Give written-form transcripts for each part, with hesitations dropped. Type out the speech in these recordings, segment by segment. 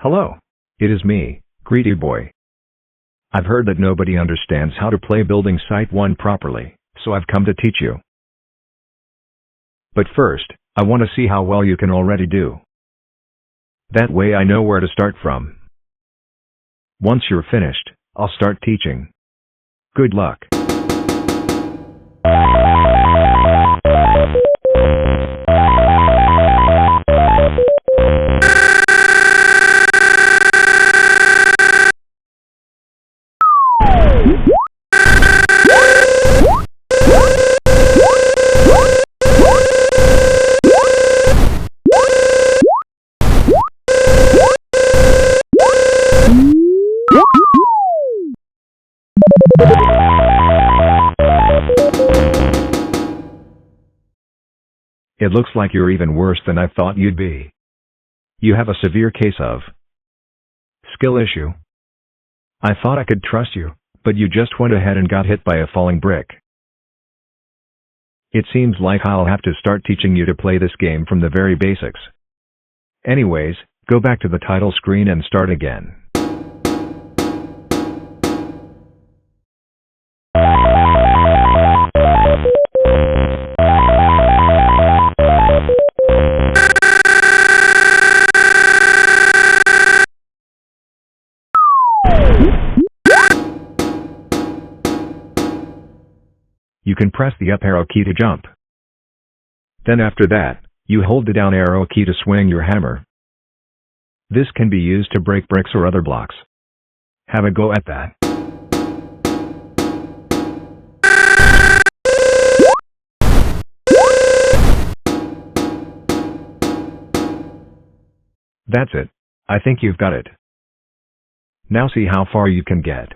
Hello. It is me, GreetyBoy. I've heard that nobody understands how to play Building Site 1 properly, so I've come to teach you. But first, I want to see how well you can already do. That way I know where to start from. Once you're finished, I'll start teaching. Good luck. It looks like you're even worse than I thought you'd be. You have a severe case of skill issue. I thought I could trust you, but you just went ahead and got hit by a falling brick. It seems like I'll have to start teaching you to play this game from the very basics. Anyways, go back to the title screen and start again. You can press the up arrow key to jump. Then after that, you hold the down arrow key to swing your hammer. This can be used to break bricks or other blocks. Have a go at that. That's it. I think you've got it. Now see how far you can get.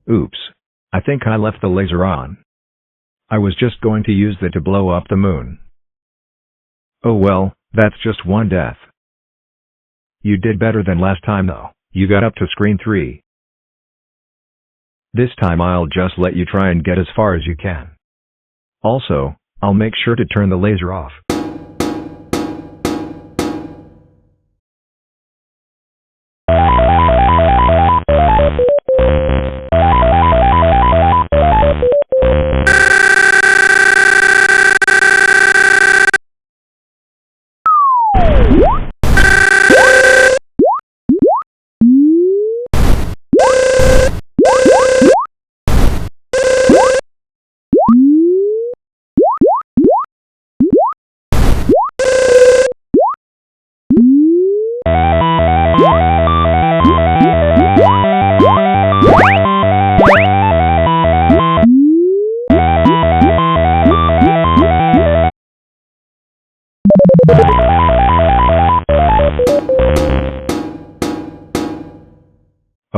Oops. I think I left the laser on. I was just going to use that to blow up the moon. Oh well, that's just one death. You did better than last time though. You got up to screen 3. This time I'll just let you try and get as far as you can. Also, I'll make sure to turn the laser off.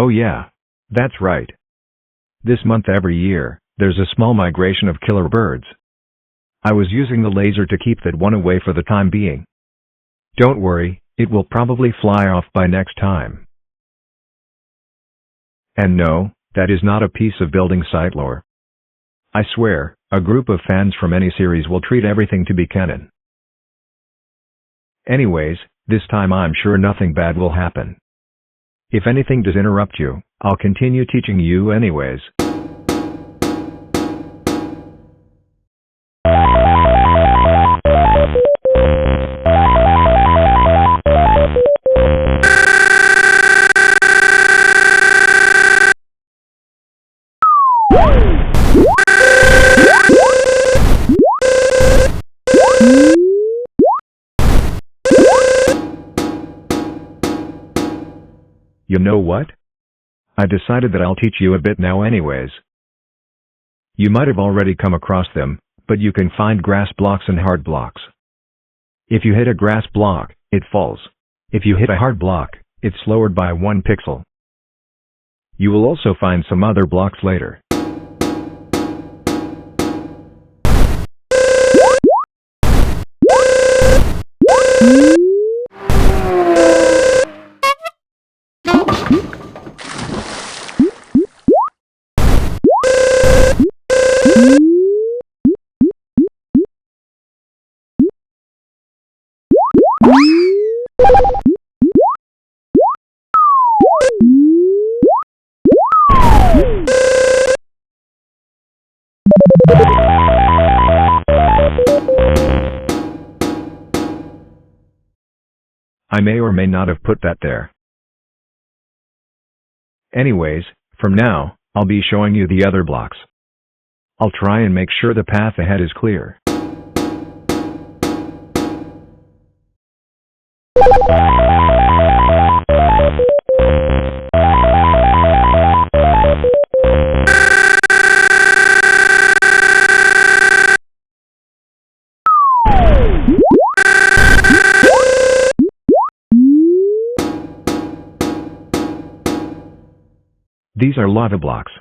Oh yeah, that's right. This month every year, there's a small migration of killer birds. I was using the laser to keep that one away for the time being. Don't worry, it will probably fly off by next time. And no, that is not a piece of building site lore. I swear, a group of fans from any series will treat everything to be canon. Anyways, this time I'm sure nothing bad will happen. If anything does interrupt you, I'll continue teaching you anyways. You know what? I decided that I'll teach you a bit now anyways. You might have already come across them, but you can find grass blocks and hard blocks. If you hit a grass block, it falls. If you hit a hard block, it's lowered by 1 pixel. You will also find some other blocks later. I may or may not have put that there. Anyways, from now, I'll be showing you the other blocks. I'll try and make sure the path ahead is clear. These are lava blocks.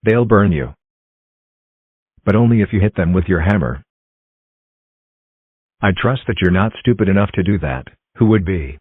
They'll burn you. But only if you hit them with your hammer. I trust that you're not stupid enough to do that. Who would be?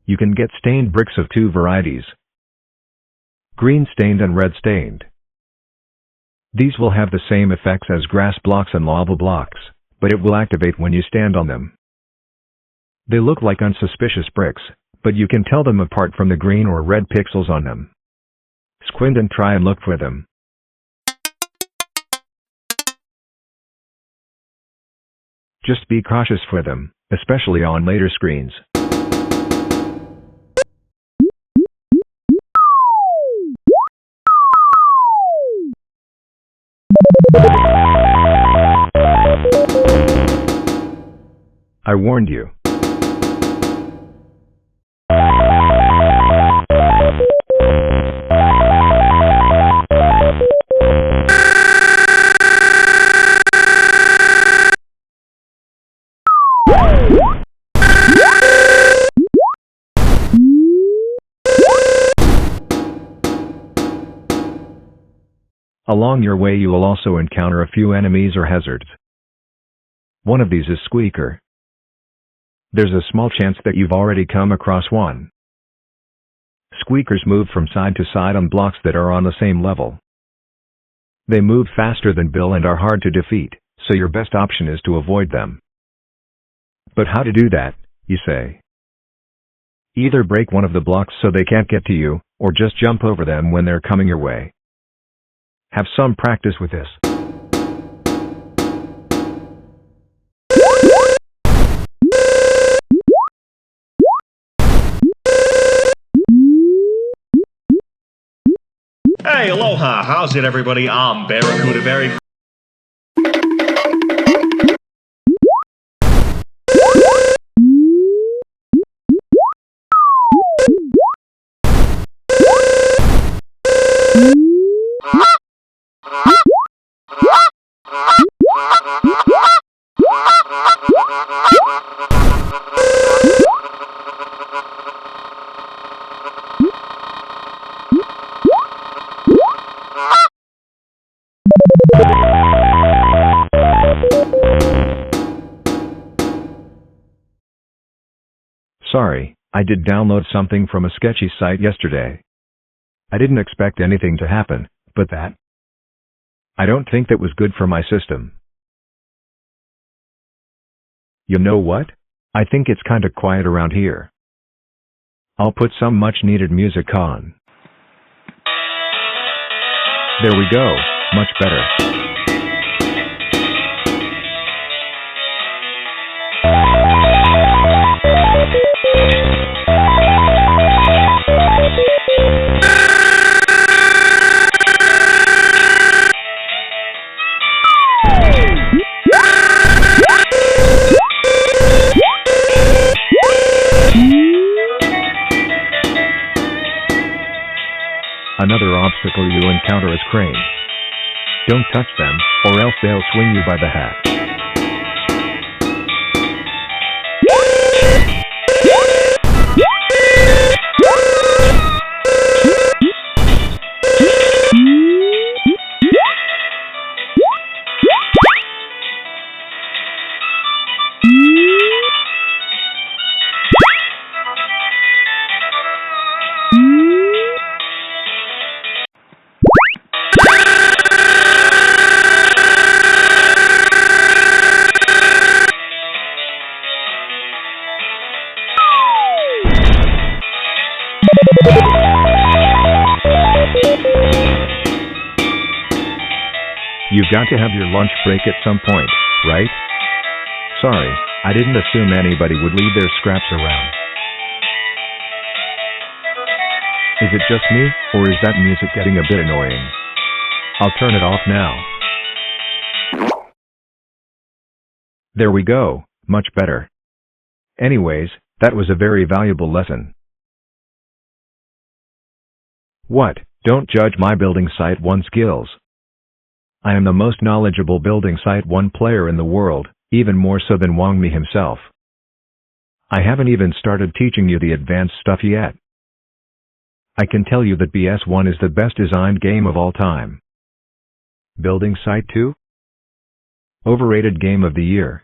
You can get stained bricks of 2 varieties: green stained and red stained. These will have the same effects as grass blocks and lava blocks, but it will activate when you stand on them. They look like unsuspicious bricks, but you can tell them apart from the green or red pixels on them. Squint and try and look for them. Just be cautious for them, especially on later screens. I warned you. Along your way you will also encounter a few enemies or hazards. One of these is Squeaker. There's a small chance that you've already come across one. Squeakers move from side to side on blocks that are on the same level. They move faster than Bill and are hard to defeat, so your best option is to avoid them. But how to do that, you say? Either break one of the blocks so they can't get to you, or just jump over them when they're coming your way. Have some practice with this. Hey, aloha, how's it everybody? I'm Barracuda Berry. Sorry, I did download something from a sketchy site yesterday. I didn't expect anything to happen, but I don't think that was good for my system. You know what? I think it's kinda quiet around here. I'll put some much needed music on. There we go, much better. Another obstacle you'll encounter is cranes. Don't touch them, or else they'll swing you by the hat. You've got to have your lunch break at some point, right? Sorry, I didn't assume anybody would leave their scraps around. Is it just me, or is that music getting a bit annoying? I'll turn it off now. There we go, much better. Anyways, that was a very valuable lesson. What? Don't judge my Building Site 1 skills. I am the most knowledgeable Building Site 1 player in the world, even more so than Wangmi himself. I haven't even started teaching you the advanced stuff yet. I can tell you that BS1 is the best designed game of all time. Building Site 2? Overrated game of the year.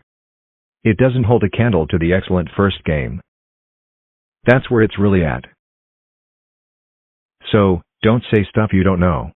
It doesn't hold a candle to the excellent first game. That's where it's really at. So, don't say stuff you don't know.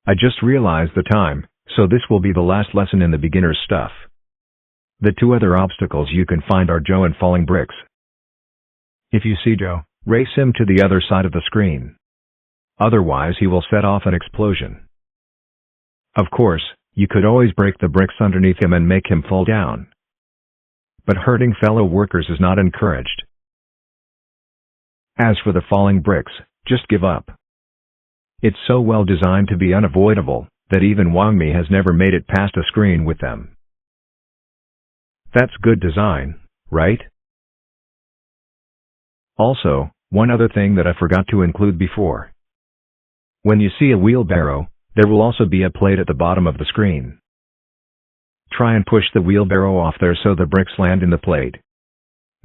I just realized the time, so this will be the last lesson in the beginner's stuff. The two other obstacles you can find are Joe and falling bricks. If you see Joe, race him to the other side of the screen. Otherwise he will set off an explosion. Of course, you could always break the bricks underneath him and make him fall down. But hurting fellow workers is not encouraged. As for the falling bricks, just give up. It's so well designed to be unavoidable, that even Wangmi has never made it past a screen with them. That's good design, right? Also, one other thing that I forgot to include before. When you see a wheelbarrow, there will also be a plate at the bottom of the screen. Try and push the wheelbarrow off there so the bricks land in the plate.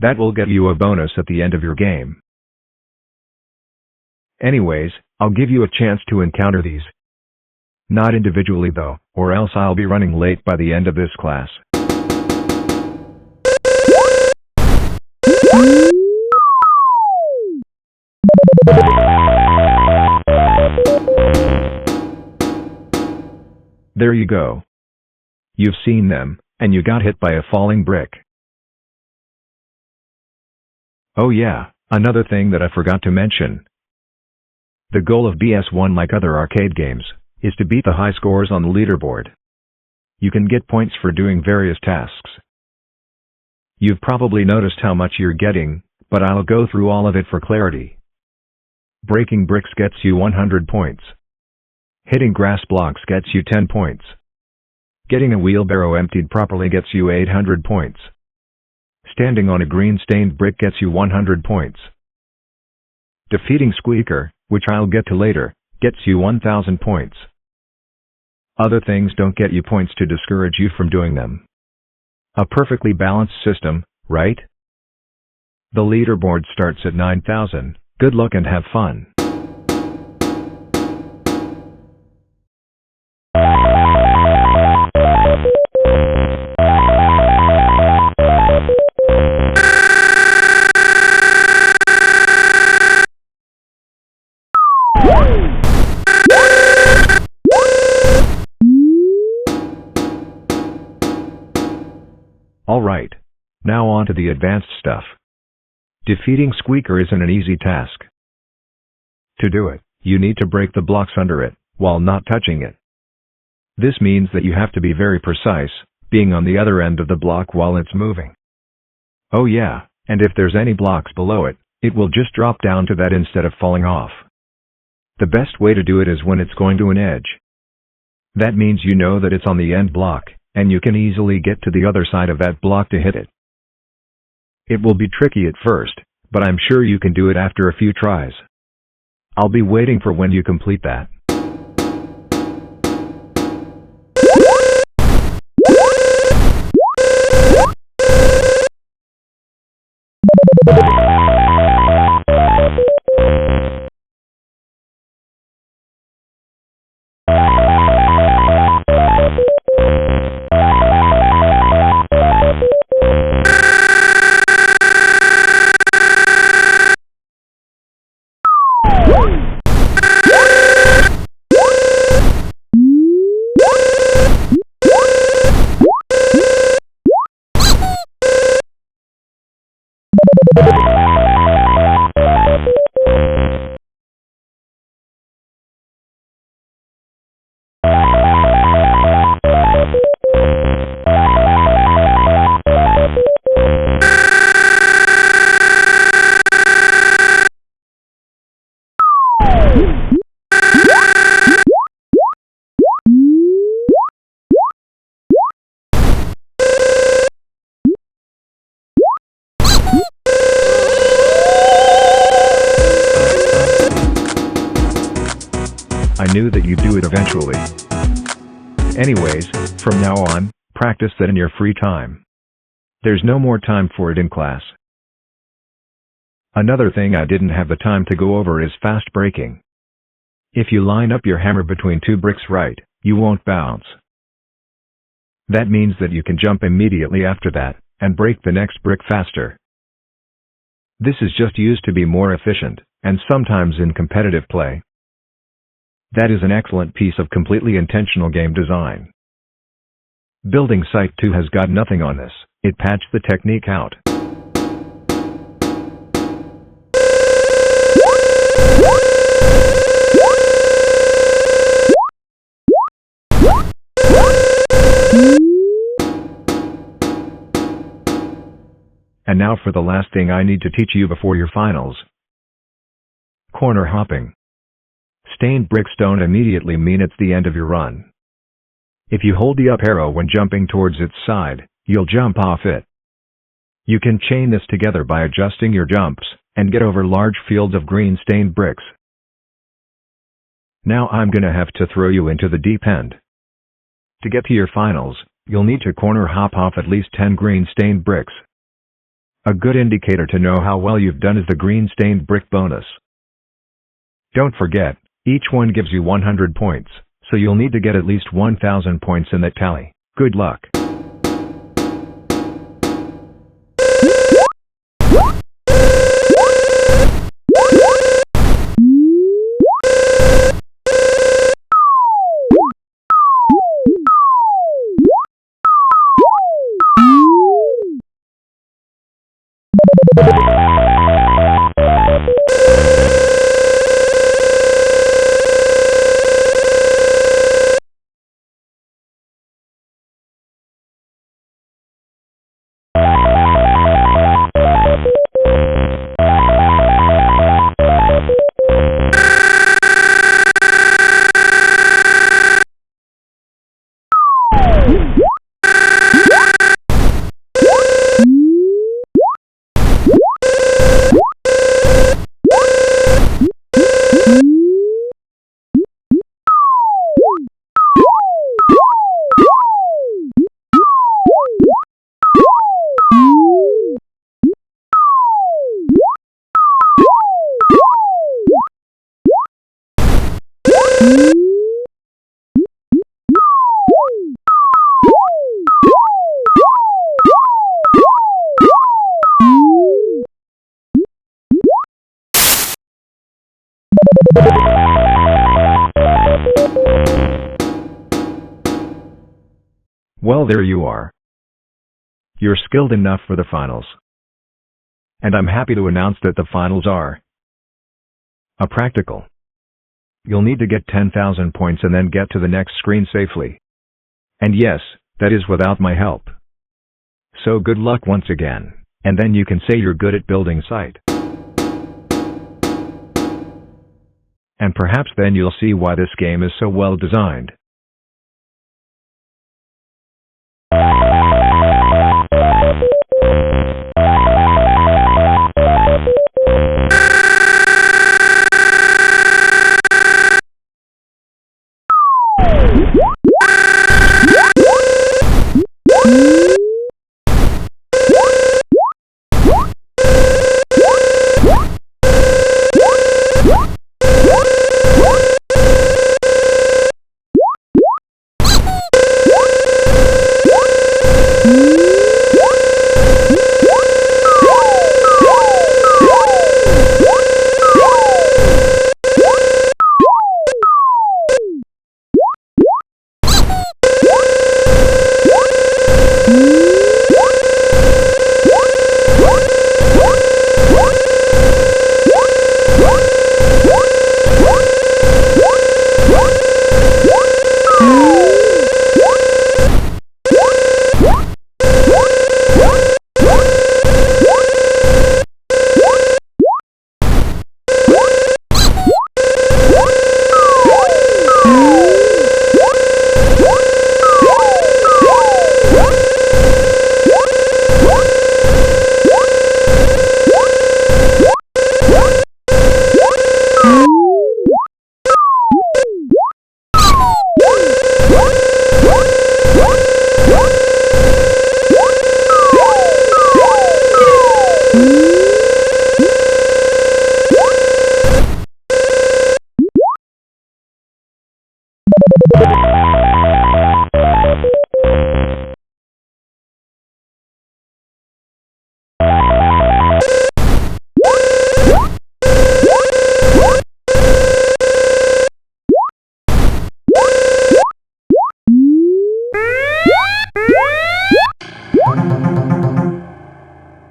That will get you a bonus at the end of your game. Anyways, I'll give you a chance to encounter these. Not individually though, or else I'll be running late by the end of this class. There you go. You've seen them, and you got hit by a falling brick. Oh yeah, another thing that I forgot to mention. The goal of BS1, like other arcade games, is to beat the high scores on the leaderboard. You can get points for doing various tasks. You've probably noticed how much you're getting, but I'll go through all of it for clarity. Breaking bricks gets you 100 points. Hitting grass blocks gets you 10 points. Getting a wheelbarrow emptied properly gets you 800 points. Standing on a green stained brick gets you 100 points. Defeating Squeaker, which I'll get to later, gets you 1,000 points. Other things don't get you points to discourage you from doing them. A perfectly balanced system, right? The leaderboard starts at 9,000. Good luck and have fun. Alright. Now on to the advanced stuff. Defeating Squeaker isn't an easy task. To do it, you need to break the blocks under it, while not touching it. This means that you have to be very precise, being on the other end of the block while it's moving. Oh yeah, and if there's any blocks below it, it will just drop down to that instead of falling off. The best way to do it is when it's going to an edge. That means you know that it's on the end block, and you can easily get to the other side of that block to hit it. It will be tricky at first, but I'm sure you can do it after a few tries. I'll be waiting for when you complete that. I knew that you'd do it eventually. Anyways, from now on, practice that in your free time. There's no more time for it in class. Another thing I didn't have the time to go over is fast breaking. If you line up your hammer between two bricks right, you won't bounce. That means that you can jump immediately after that, and break the next brick faster. This is just used to be more efficient, and sometimes in competitive play. That is an excellent piece of completely intentional game design. Billding Site 2 has got nothing on this, it patched the technique out. And now for the last thing I need to teach you before your finals. Corner hopping. Stained bricks don't immediately mean it's the end of your run. If you hold the up arrow when jumping towards its side, you'll jump off it. You can chain this together by adjusting your jumps, and get over large fields of green stained bricks. Now I'm gonna have to throw you into the deep end. To get to your finals, you'll need to corner hop off at least 10 green stained bricks. A good indicator to know how well you've done is the green stained brick bonus. Don't forget, each one gives you 100 points, so you'll need to get at least 1,000 points in that tally. Good luck. Well, there you are. You're skilled enough for the finals. And I'm happy to announce that the finals are a practical. You'll need to get 10,000 points and then get to the next screen safely. And yes, that is without my help. So good luck once again, and then you can say you're good at building site. And perhaps then you'll see why this game is so well designed.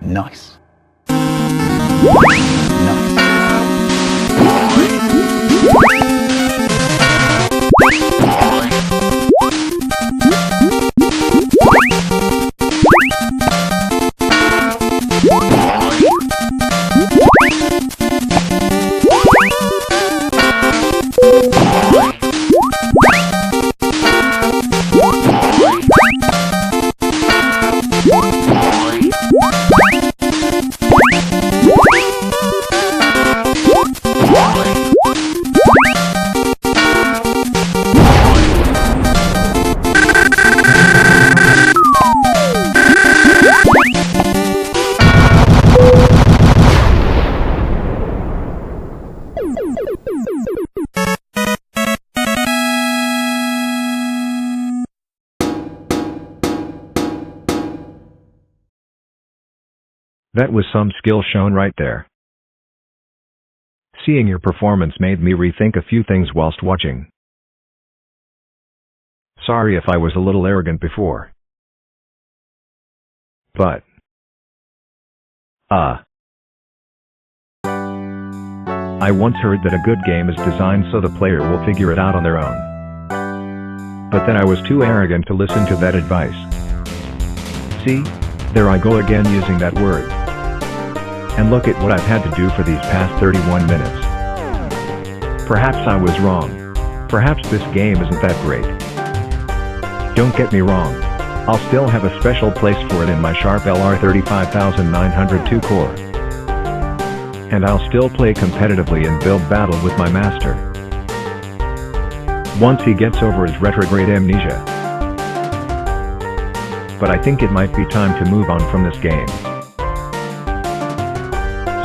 Nice. That was some skill shown right there. Seeing your performance made me rethink a few things whilst watching. Sorry if I was a little arrogant before. But I once heard that a good game is designed so the player will figure it out on their own. But then I was too arrogant to listen to that advice. See, there I go again using that word. And look at what I've had to do for these past 31 minutes. Perhaps I was wrong. Perhaps this game isn't that great. Don't get me wrong. I'll still have a special place for it in my Sharp LR 35902 core. And I'll still play competitively and build battle with my master. Once he gets over his retrograde amnesia. But I think it might be time to move on from this game.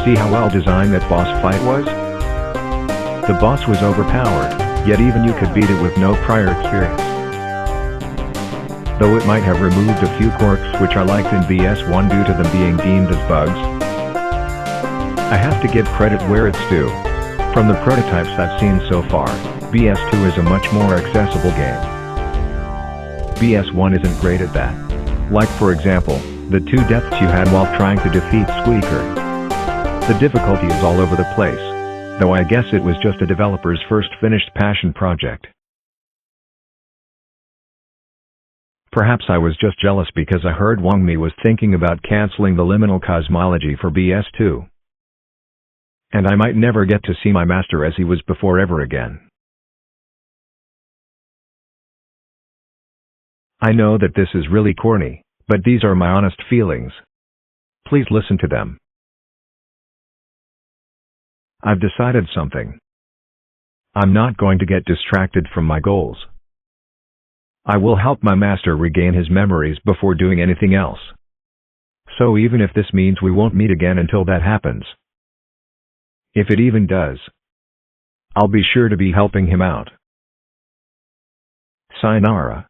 See how well designed that boss fight was? The boss was overpowered, yet even you could beat it with no prior experience. Though it might have removed a few quirks which I liked in BS1 due to them being deemed as bugs. I have to give credit where it's due. From the prototypes I've seen so far, BS2 is a much more accessible game. BS1 isn't great at that. Like for example, the 2 deaths you had while trying to defeat Squeaker. The difficulty is all over the place, though I guess it was just a developer's first finished passion project. Perhaps I was just jealous because I heard Wangmi was thinking about canceling the liminal cosmology for BS2. And I might never get to see my master as he was before ever again. I know that this is really corny, but these are my honest feelings. Please listen to them. I've decided something. I'm not going to get distracted from my goals. I will help my master regain his memories before doing anything else. So even if this means we won't meet again until that happens. If it even does, I'll be sure to be helping him out. Sayonara.